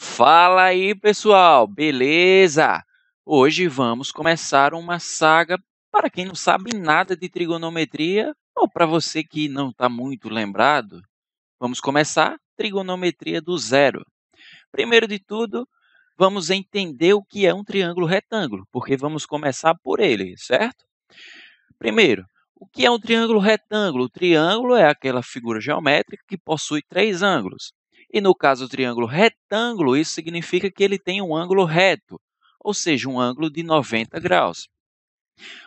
Fala aí, pessoal, beleza? Hoje vamos começar uma saga para quem não sabe nada de trigonometria ou para você que não está muito lembrado. Vamos começar trigonometria do zero. Primeiro de tudo, vamos entender o que é um triângulo retângulo, porque vamos começar por ele, certo? Primeiro, o que é um triângulo retângulo? O triângulo é aquela figura geométrica que possui três ângulos. E no caso do triângulo retângulo, isso significa que ele tem um ângulo reto, ou seja, um ângulo de 90 graus.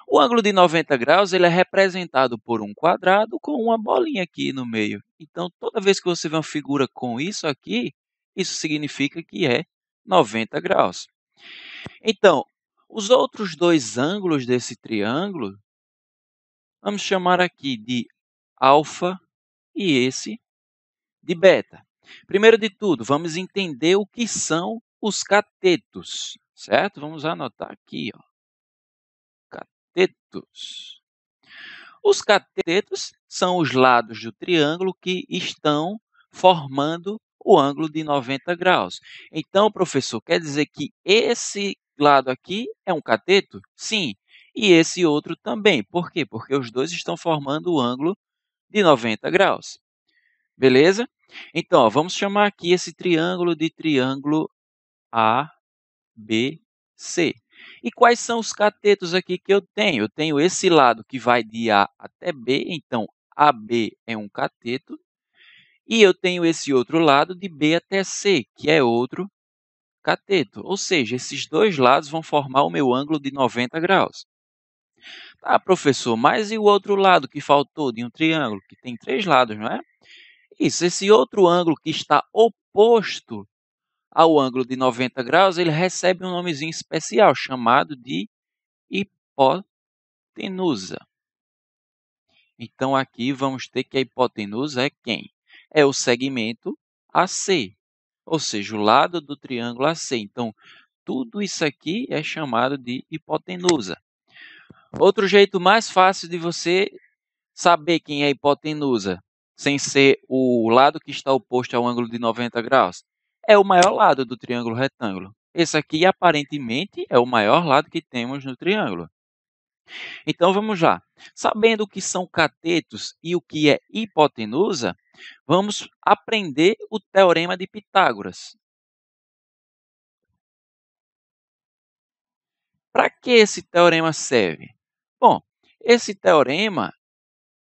O ângulo de 90 graus ele é representado por um quadrado com uma bolinha aqui no meio. Então, toda vez que você vê uma figura com isso aqui, isso significa que é 90 graus. Então, os outros dois ângulos desse triângulo, vamos chamar aqui de alfa e esse de beta. Primeiro de tudo, vamos entender o que são os catetos, certo? Vamos anotar aqui, ó. Catetos. Os catetos são os lados do triângulo que estão formando o ângulo de 90 graus. Então, professor, quer dizer que esse lado aqui é um cateto? Sim. E esse outro também. Por quê? Porque os dois estão formando o ângulo de 90 graus. Beleza? Então, ó, vamos chamar aqui esse triângulo de triângulo ABC. E quais são os catetos aqui que eu tenho? Eu tenho esse lado que vai de A até B, então AB é um cateto. E eu tenho esse outro lado de B até C, que é outro cateto. Ou seja, esses dois lados vão formar o meu ângulo de 90 graus. Tá, professor, mas e o outro lado que faltou de um triângulo, que tem três lados, não é? Isso, esse outro ângulo que está oposto ao ângulo de 90 graus, ele recebe um nomezinho especial, chamado de hipotenusa. Então, aqui vamos ter que a hipotenusa é quem? É o segmento AC, ou seja, o lado do triângulo AC. Então, tudo isso aqui é chamado de hipotenusa. Outro jeito mais fácil de você saber quem é a hipotenusa, sem ser o lado que está oposto ao ângulo de 90 graus, é o maior lado do triângulo retângulo. Esse aqui, aparentemente, é o maior lado que temos no triângulo. Então, vamos lá. Sabendo o que são catetos e o que é hipotenusa, vamos aprender o teorema de Pitágoras. Para que esse teorema serve? Bom, esse teorema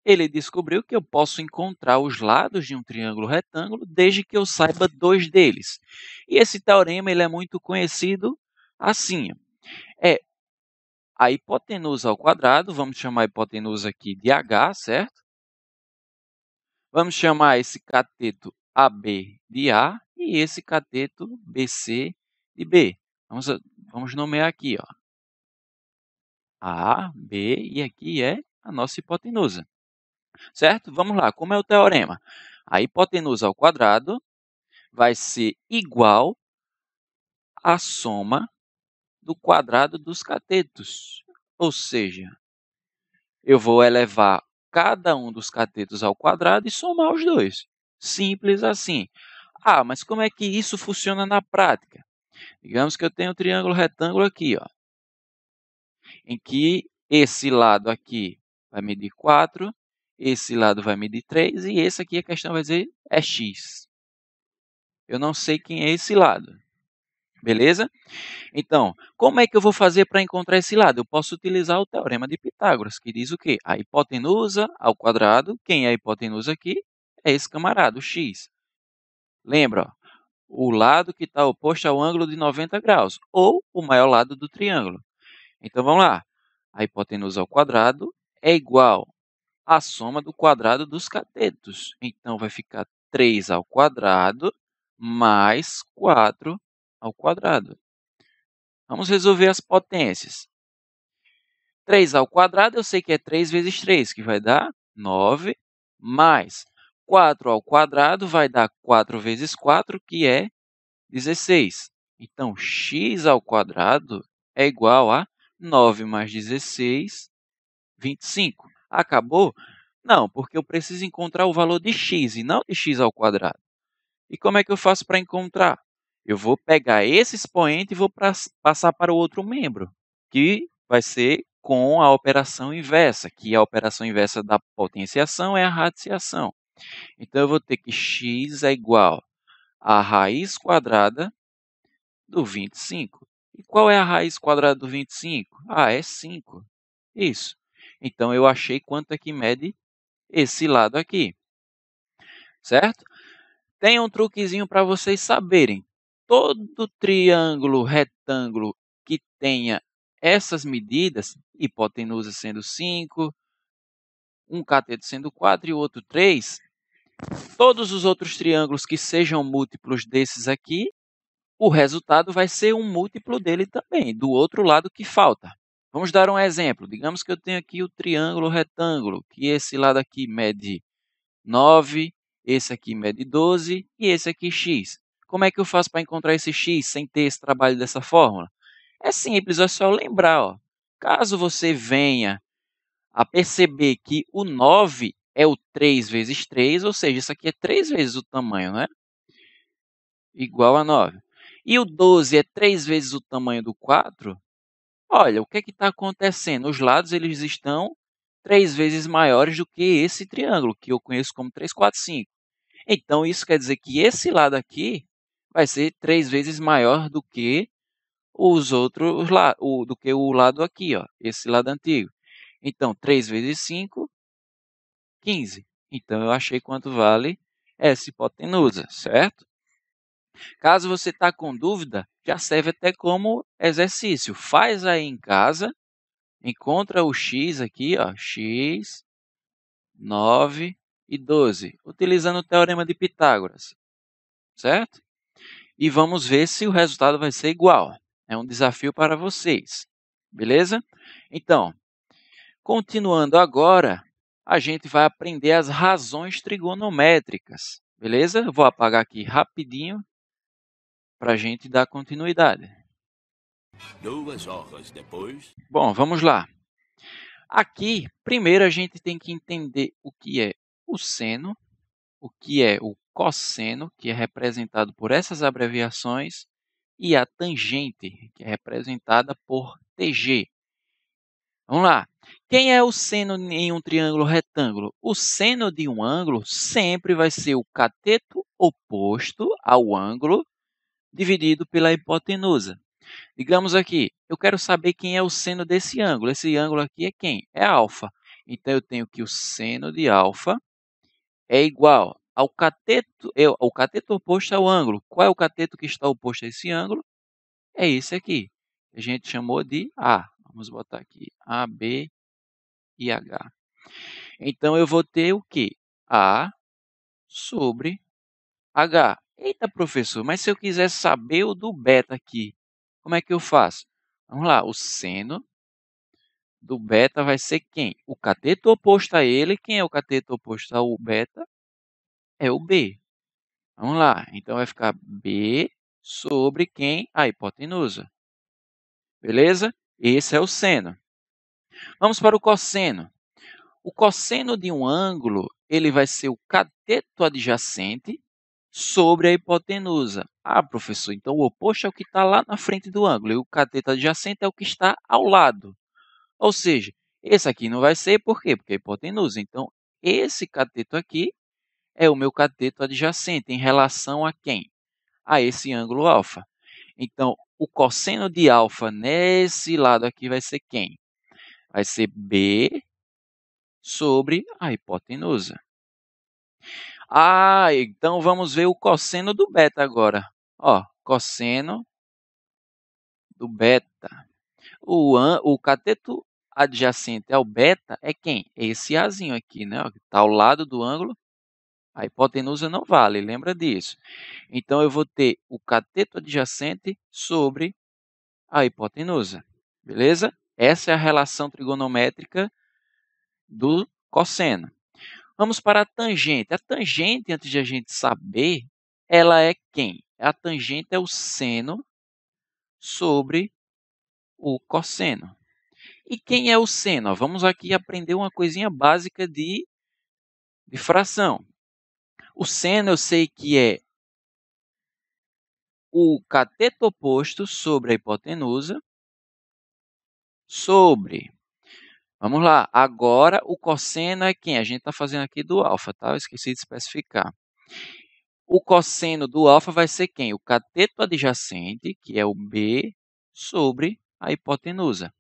ele descobriu que eu posso encontrar os lados de um triângulo retângulo desde que eu saiba dois deles. E esse teorema ele é muito conhecido assim. É a hipotenusa ao quadrado, vamos chamar a hipotenusa aqui de H, certo? Vamos chamar esse cateto AB de A e esse cateto BC de B. Vamos nomear aqui, ó. A, B e aqui é a nossa hipotenusa. Certo? Vamos lá, como é o teorema? A hipotenusa ao quadrado vai ser igual à soma do quadrado dos catetos. Ou seja, eu vou elevar cada um dos catetos ao quadrado e somar os dois. Simples assim. Ah, mas como é que isso funciona na prática? Digamos que eu tenho um triângulo retângulo aqui, ó, em que esse lado aqui vai medir 4, esse lado vai medir 3 e esse aqui a questão vai dizer é x. Eu não sei quem é esse lado. Beleza? Então, como é que eu vou fazer para encontrar esse lado? Eu posso utilizar o teorema de Pitágoras, que diz o quê? A hipotenusa ao quadrado, quem é a hipotenusa aqui? É esse camarada, o x. Lembra, ó, o lado que está oposto ao ângulo de 90 graus, ou o maior lado do triângulo. Então, vamos lá. A hipotenusa ao quadrado é igual à soma do quadrado dos catetos. Então, vai ficar 3 ao quadrado mais 4 ao quadrado. Vamos resolver as potências. 3 ao quadrado, eu sei que é 3 vezes 3, que vai dar 9, mais 4 ao quadrado vai dar 4 vezes 4, que é 16. Então, x ao quadrado é igual a 9 mais 16, 25. Acabou? Não, porque eu preciso encontrar o valor de x e não de x ao quadrado. E como é que eu faço para encontrar? Eu vou pegar esse expoente e vou passar para o outro membro, que vai ser com a operação inversa, que a operação inversa da potenciação é a radiciação. Então, eu vou ter que x é igual a raiz quadrada do 25. E qual é a raiz quadrada do 25? Ah, é 5. Isso. Então, eu achei quanto é que mede esse lado aqui, certo? Tem um truquezinho para vocês saberem. Todo triângulo retângulo que tenha essas medidas, hipotenusa sendo 5, um cateto sendo 4 e o outro 3, todos os outros triângulos que sejam múltiplos desses aqui, o resultado vai ser um múltiplo dele também, do outro lado que falta. Vamos dar um exemplo. Digamos que eu tenho aqui o triângulo retângulo, que esse lado aqui mede 9, esse aqui mede 12 e esse aqui x. Como é que eu faço para encontrar esse x sem ter esse trabalho dessa fórmula? É simples, é só lembrar. Ó. Caso você venha a perceber que o 9 é o 3 vezes 3, ou seja, isso aqui é 3 vezes o tamanho, né? Igual a 9. E o 12 é 3 vezes o tamanho do 4. Olha, o que está acontecendo? Os lados eles estão 3 vezes maiores do que esse triângulo, que eu conheço como 3, 4, 5. Então, isso quer dizer que esse lado aqui vai ser 3 vezes maior do que os outros do que o lado aqui, ó, esse lado antigo. Então, 3 vezes 5, 15. Então, eu achei quanto vale essa hipotenusa, certo? Caso você está com dúvida, já serve até como exercício. Faz aí em casa, encontra o x aqui, ó, x, 9 e 12, utilizando o teorema de Pitágoras, certo? E vamos ver se o resultado vai ser igual. É um desafio para vocês, beleza? Então, continuando agora, a gente vai aprender as razões trigonométricas, beleza? Eu vou apagar aqui rapidinho para a gente dar continuidade. 2 horas depois. Bom, vamos lá. Aqui, primeiro a gente tem que entender o que é o seno, o que é o cosseno, que é representado por essas abreviações, e a tangente, que é representada por TG. Vamos lá. Quem é o seno em um triângulo retângulo? O seno de um ângulo sempre vai ser o cateto oposto ao ângulo dividido pela hipotenusa. Digamos aqui, eu quero saber quem é o seno desse ângulo. Esse ângulo aqui é quem? É alfa. Então, eu tenho que o seno de alfa é igual ao cateto, o cateto oposto ao ângulo. Qual é o cateto que está oposto a esse ângulo? É esse aqui. A gente chamou de A. Vamos botar aqui A, B e H. Então, eu vou ter o quê? A sobre H. Eita, professor, mas se eu quiser saber o do beta aqui, como é que eu faço? Vamos lá, o seno do beta vai ser quem? O cateto oposto a ele. Quem é o cateto oposto ao beta? É o B. Vamos lá, então vai ficar B sobre quem? A hipotenusa. Beleza? Esse é o seno. Vamos para o cosseno. O cosseno de um ângulo, ele vai ser o cateto adjacente sobre a hipotenusa. Ah, professor, então o oposto é o que está lá na frente do ângulo e o cateto adjacente é o que está ao lado. Ou seja, esse aqui não vai ser, por quê? Porque é hipotenusa. Então, esse cateto aqui é o meu cateto adjacente em relação a quem? A esse ângulo alfa. Então, o cosseno de alfa nesse lado aqui vai ser quem? Vai ser B sobre a hipotenusa. Ah, então vamos ver o cosseno do beta agora. Ó, cosseno do beta. O cateto adjacente ao beta é quem? É esse Azinho aqui, né? Que está ao lado do ângulo. A hipotenusa não vale, lembra disso. Então, eu vou ter o cateto adjacente sobre a hipotenusa. Beleza? Essa é a relação trigonométrica do cosseno. Vamos para a tangente. A tangente, antes de a gente saber, ela é quem? A tangente é o seno sobre o cosseno. E quem é o seno? Vamos aqui aprender uma coisinha básica de fração. O seno eu sei que é o cateto oposto sobre a hipotenusa, sobre... Vamos lá, agora o cosseno é quem? A gente está fazendo aqui do alfa, tá? Eu esqueci de especificar. O cosseno do alfa vai ser quem? O cateto adjacente, que é o B, sobre a hipotenusa.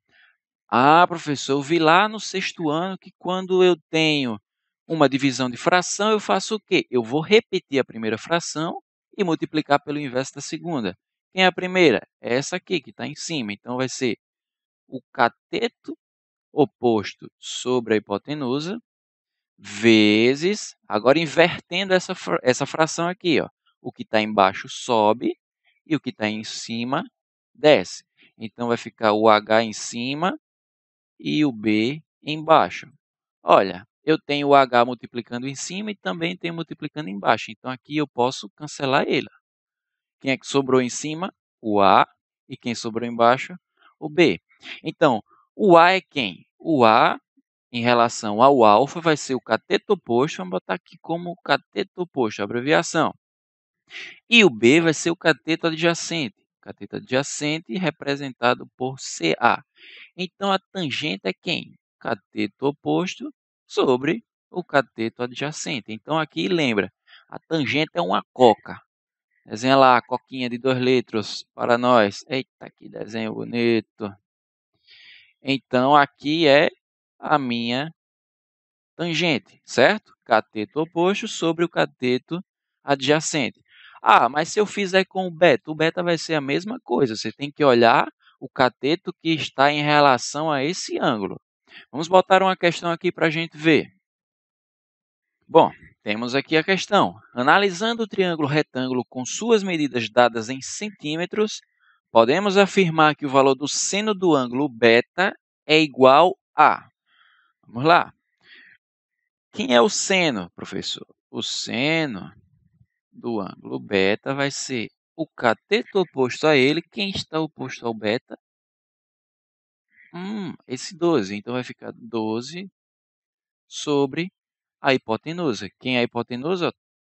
Ah, professor, eu vi lá no 6º ano que quando eu tenho uma divisão de fração, eu faço o quê? Eu vou repetir a primeira fração e multiplicar pelo inverso da segunda. Quem é a primeira? É essa aqui, que está em cima. Então, vai ser o cateto oposto sobre a hipotenusa, vezes, agora invertendo essa fração aqui, ó. O que está embaixo sobe e o que está em cima desce. Então, vai ficar o H em cima e o B embaixo. Olha, eu tenho o H multiplicando em cima e também tenho multiplicando embaixo. Então, aqui eu posso cancelar ele. Quem é que sobrou em cima? O A. E quem sobrou embaixo? O B. Então, o A é quem? O A, em relação ao alfa, vai ser o cateto oposto. Vamos botar aqui como cateto oposto, a abreviação. E o B vai ser o cateto adjacente. Cateto adjacente representado por CA. Então, a tangente é quem? Cateto oposto sobre o cateto adjacente. Então, aqui lembra, a tangente é uma coca. Desenha lá a coquinha de 2 litros para nós. Eita, que desenho bonito. Então, aqui é a minha tangente, certo? Cateto oposto sobre o cateto adjacente. Ah, mas se eu fizer com o beta vai ser a mesma coisa. Você tem que olhar o cateto que está em relação a esse ângulo. Vamos botar uma questão aqui para a gente ver. Bom, temos aqui a questão. Analisando o triângulo retângulo com suas medidas dadas em centímetros, podemos afirmar que o valor do seno do ângulo beta é igual a... Vamos lá. Quem é o seno, professor? O seno do ângulo beta vai ser o cateto oposto a ele. Quem está oposto ao beta? Esse 12. Então, vai ficar 12 sobre a hipotenusa. Quem é a hipotenusa?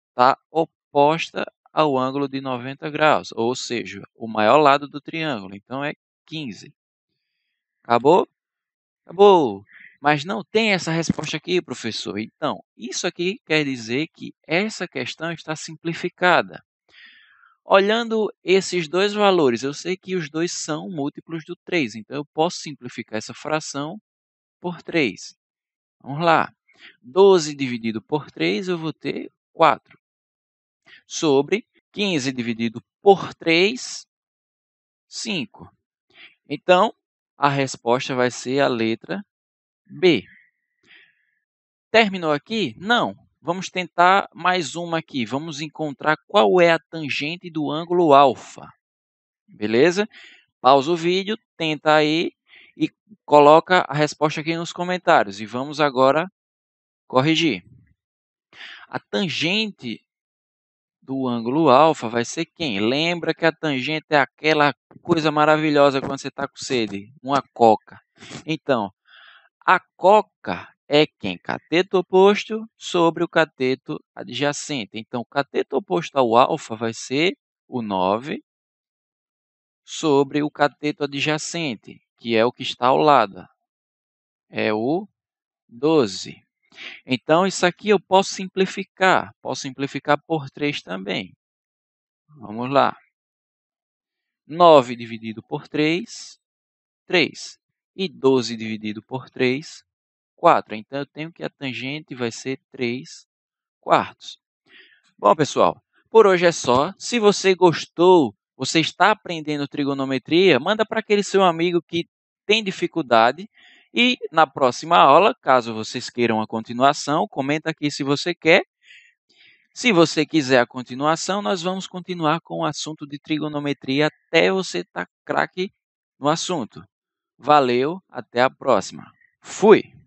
Está oposta ao ângulo de 90 graus, ou seja, o maior lado do triângulo. Então, é 15. Acabou? Acabou! Mas não tem essa resposta aqui, professor. Então, isso aqui quer dizer que essa questão está simplificada. Olhando esses dois valores, eu sei que os dois são múltiplos do 3. Então, eu posso simplificar essa fração por 3. Vamos lá. 12 dividido por 3, eu vou ter 4. Sobre 15 dividido por 3, 5. Então, a resposta vai ser a letra B. Terminou aqui? Não. Vamos tentar mais uma aqui. Vamos encontrar qual é a tangente do ângulo alfa. Beleza? Pausa o vídeo, tenta aí e coloca a resposta aqui nos comentários. E vamos agora corrigir. A tangente do ângulo alfa vai ser quem? Lembra que a tangente é aquela coisa maravilhosa quando você está com sede, uma coca. Então, a coca é quem? Cateto oposto sobre o cateto adjacente. Então, o cateto oposto ao alfa vai ser o 9 sobre o cateto adjacente, que é o que está ao lado. É o 12. Então, isso aqui eu posso simplificar. Posso simplificar por 3 também. Vamos lá. 9 dividido por 3, 3. E 12 dividido por 3, 4. Então, eu tenho que a tangente vai ser 3 quartos. Bom, pessoal, por hoje é só. Se você gostou, você está aprendendo trigonometria, manda para aquele seu amigo que tem dificuldade. E na próxima aula, caso vocês queiram a continuação, comenta aqui se você quer. Se você quiser a continuação, nós vamos continuar com o assunto de trigonometria até você estar craque no assunto. Valeu, até a próxima. Fui!